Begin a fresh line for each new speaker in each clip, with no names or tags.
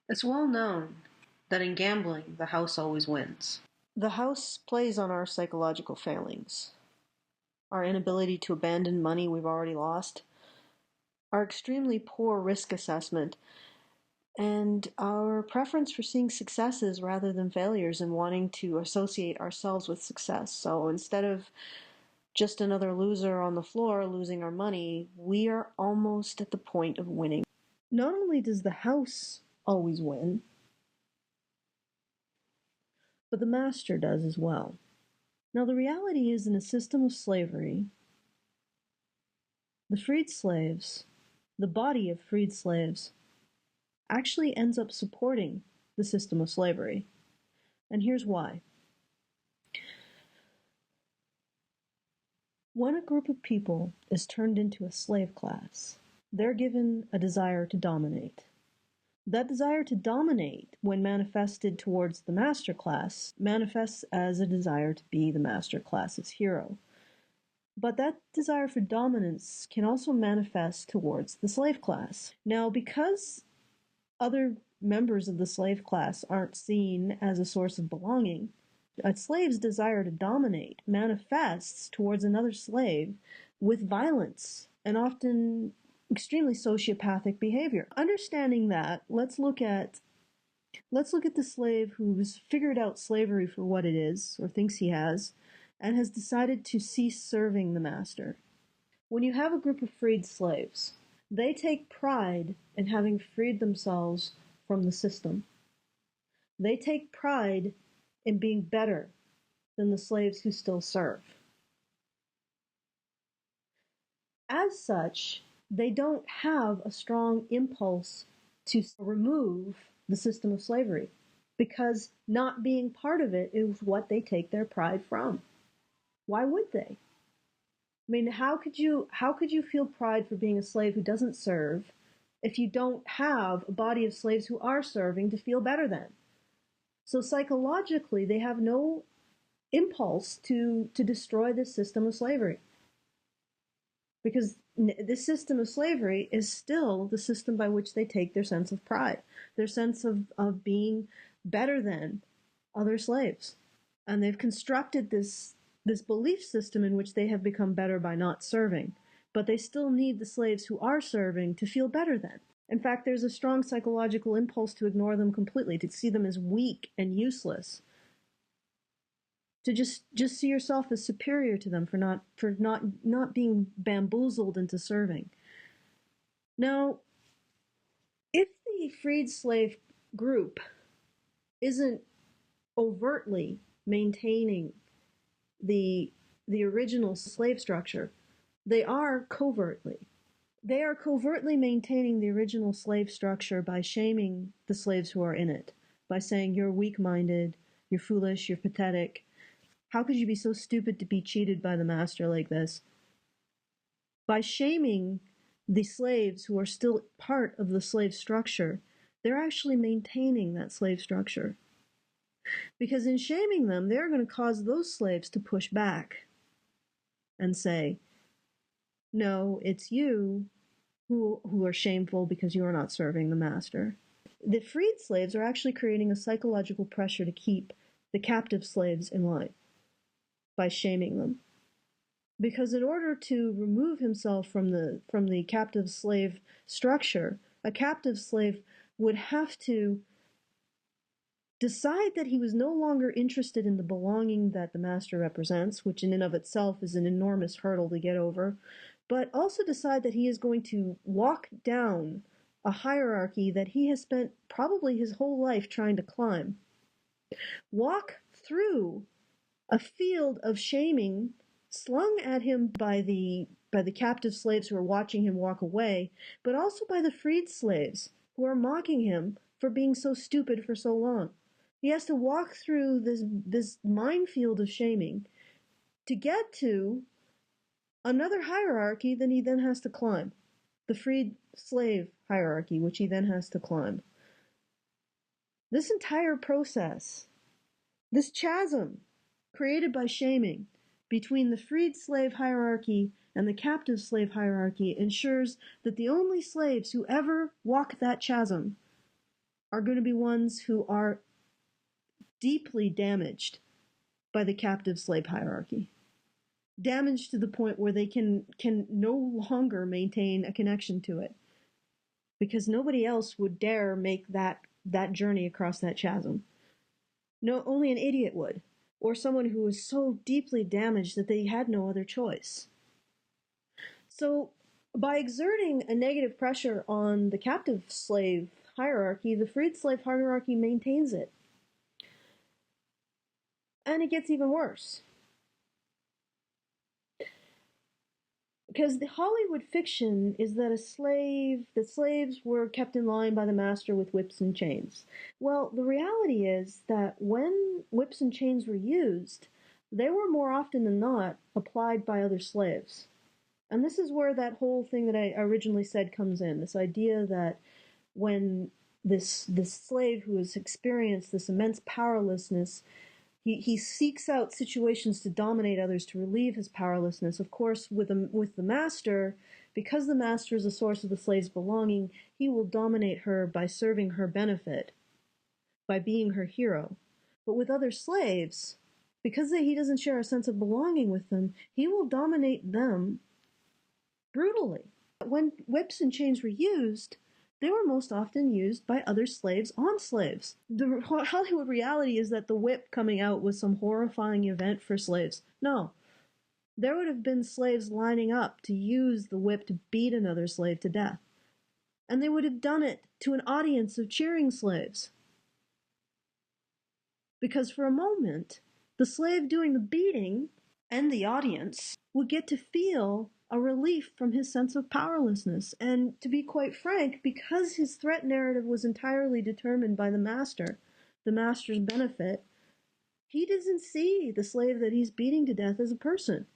It's well known that in gambling, the house always wins. The house plays on our psychological failings, our inability to abandon money we've already lost, our extremely poor risk assessment, and our preference for seeing successes rather than failures and wanting to associate ourselves with success. So instead of just another loser on the floor losing our money, we are almost at the point of winning. Not only does the house always win, but the master does as well. Now, the reality is, in a system of slavery, the freed slaves, the body of freed slaves, actually ends up supporting the system of slavery. And here's why. When a group of people is turned into a slave class, they're given a desire to dominate. That desire to dominate, when manifested towards the master class, manifests as a desire to be the master class's hero. But that desire for dominance can also manifest towards the slave class. Now, because other members of the slave class aren't seen as a source of belonging, a slave's desire to dominate manifests towards another slave with violence and often extremely sociopathic behavior. Understanding that, let's look at the slave who's figured out slavery for what it is, or thinks he has, and has decided to cease serving the master. When you have a group of freed slaves, they take pride in having freed themselves from the system. They take pride in being better than the slaves who still serve. As such, they don't have a strong impulse to remove the system of slavery, because not being part of it is what they take their pride from. Why would they? I mean, how could you feel pride for being a slave who doesn't serve if you don't have a body of slaves who are serving to feel better than? So psychologically, they have no impulse to destroy this system of slavery, because this system of slavery is still the system by which they take their sense of pride, their sense of being better than other slaves. And they've constructed this belief system in which they have become better by not serving, but they still need the slaves who are serving to feel better than. In fact, there's a strong psychological impulse to ignore them completely, to see them as weak and useless, to just see yourself as superior to them for not being bamboozled into serving. Now, if the freed slave group isn't overtly maintaining the original slave structure, they are covertly maintaining the original slave structure by shaming the slaves who are in it, by saying you're weak-minded, you're foolish, you're pathetic. How could you be so stupid to be cheated by the master like this? By shaming the slaves who are still part of the slave structure, they're actually maintaining that slave structure. Because in shaming them, they're going to cause those slaves to push back and say, no, it's you who are shameful because you are not serving the master. The freed slaves are actually creating a psychological pressure to keep the captive slaves in line by shaming them. Because in order to remove himself from the captive slave structure, a captive slave would have to decide that he was no longer interested in the belonging that the master represents, which in and of itself is an enormous hurdle to get over, but also decide that he is going to walk down a hierarchy that he has spent probably his whole life trying to climb. Walk through a field of shaming slung at him by the captive slaves who are watching him walk away, but also by the freed slaves who are mocking him for being so stupid for so long. He has to walk through this minefield of shaming to get to another hierarchy that he then has to climb, the freed slave hierarchy, which he then has to climb. This entire process, this chasm created by shaming between the freed slave hierarchy and the captive slave hierarchy, ensures that the only slaves who ever walk that chasm are going to be ones who are deeply damaged by the captive slave hierarchy. Damaged to the point where they can no longer maintain a connection to it. Because nobody else would dare make that journey across that chasm. No, only an idiot would. Or someone who was so deeply damaged that they had no other choice. So, by exerting a negative pressure on the captive slave hierarchy, the freed slave hierarchy maintains it. And it gets even worse. Because the Hollywood fiction is that the slaves were kept in line by the master with whips and chains. Well, the reality is that when whips and chains were used, they were more often than not applied by other slaves. And this is where that whole thing that I originally said comes in, this idea that when this slave who has experienced this immense powerlessness, he seeks out situations to dominate others to relieve his powerlessness. Of course, with the master, because the master is a source of the slave's belonging, he will dominate her by serving her benefit, by being her hero. But with other slaves, because he doesn't share a sense of belonging with them, he will dominate them brutally. When whips and chains were used, they were most often used by other slaves on slaves. The Hollywood reality is that the whip coming out was some horrifying event for slaves. No. There would have been slaves lining up to use the whip to beat another slave to death. And they would have done it to an audience of cheering slaves. Because for a moment, the slave doing the beating and the audience would get to feel a relief from his sense of powerlessness. And to be quite frank, because his threat narrative was entirely determined by the master's benefit, he doesn't see the slave that he's beating to death as a person.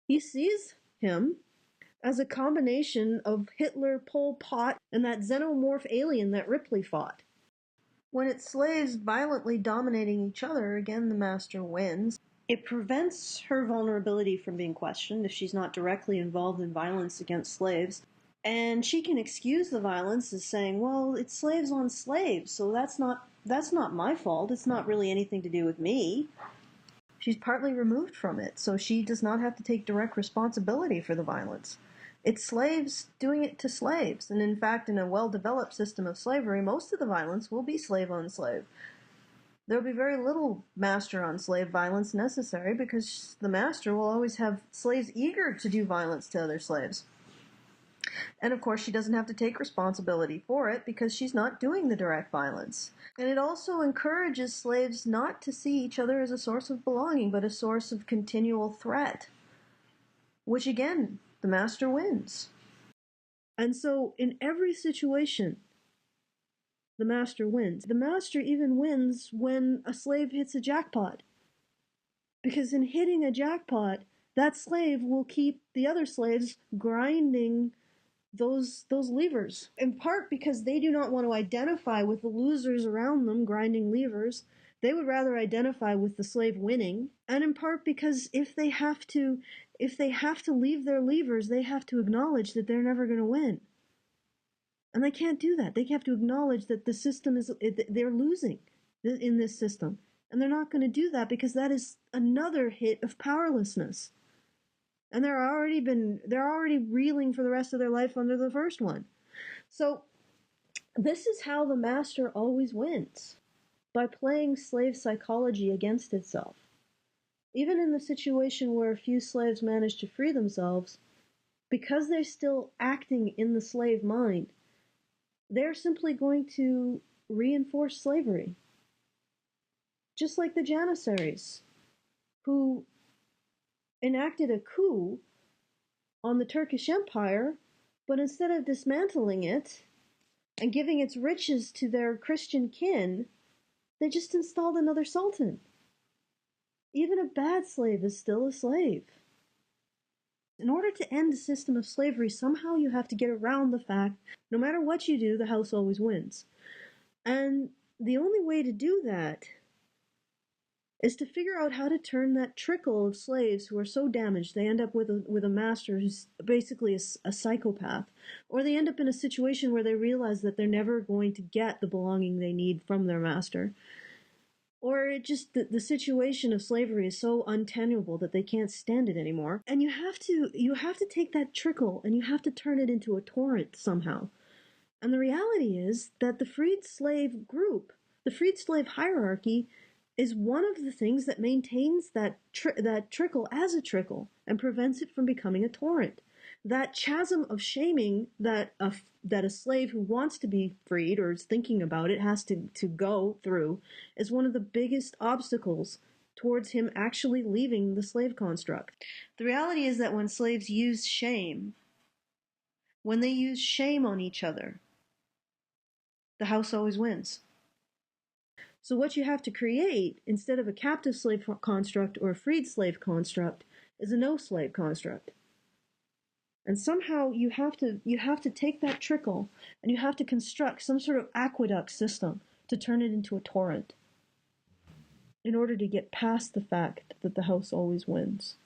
He sees him as a combination of Hitler, Pol Pot, and that xenomorph alien that Ripley fought. When it's slaves violently dominating each other, again, the master wins. It prevents her vulnerability from being questioned if she's not directly involved in violence against slaves. And she can excuse the violence as saying, well, it's slaves on slaves, so that's not my fault. It's not really anything to do with me. She's partly removed from it, so she does not have to take direct responsibility for the violence. It's slaves doing it to slaves. And in fact, in a well-developed system of slavery, most of the violence will be slave on slave. There'll be very little master-on-slave violence necessary because the master will always have slaves eager to do violence to other slaves. And of course, she doesn't have to take responsibility for it because she's not doing the direct violence. And it also encourages slaves not to see each other as a source of belonging, but a source of continual threat. Which again, the master wins. And so in every situation, the master wins. The master even wins when a slave hits a jackpot. Because in hitting a jackpot, that slave will keep the other slaves grinding those levers. In part because they do not want to identify with the losers around them grinding levers. They would rather identify with the slave winning. And in part because if they have to leave their levers, they have to acknowledge that they're never going to win. And they can't do that. They have to acknowledge that the system they're losing in this system. And they're not going to do that because that is another hit of powerlessness. And they're already reeling for the rest of their life under the first one. So this is how the master always wins, by playing slave psychology against itself. Even in the situation where a few slaves manage to free themselves, because they're still acting in the slave mind, they're simply going to reinforce slavery. Just like the Janissaries, who enacted a coup on the Turkish Empire, but instead of dismantling it and giving its riches to their Christian kin, they just installed another sultan. Even a bad slave is still a slave. In order to end a system of slavery, somehow you have to get around the fact, no matter what you do, the house always wins. And the only way to do that is to figure out how to turn that trickle of slaves who are so damaged they end up with a master who's basically a psychopath, or they end up in a situation where they realize that they're never going to get the belonging they need from their master, or it just the situation of slavery is so untenable that they can't stand it anymore, and you have to take that trickle and you have to turn it into a torrent somehow. And the reality is that the freed slave group, the freed slave hierarchy, is one of the things that maintains that trickle as a trickle and prevents it from becoming a torrent. That chasm of shaming that a slave who wants to be freed or is thinking about it has to go through is one of the biggest obstacles towards him actually leaving the slave construct. The reality is that when slaves use shame, when they use shame on each other, the house always wins. So what you have to create, instead of a captive slave construct or a freed slave construct, is a no-slave construct. And somehow you have to take that trickle and you have to construct some sort of aqueduct system to turn it into a torrent in order to get past the fact that the house always wins.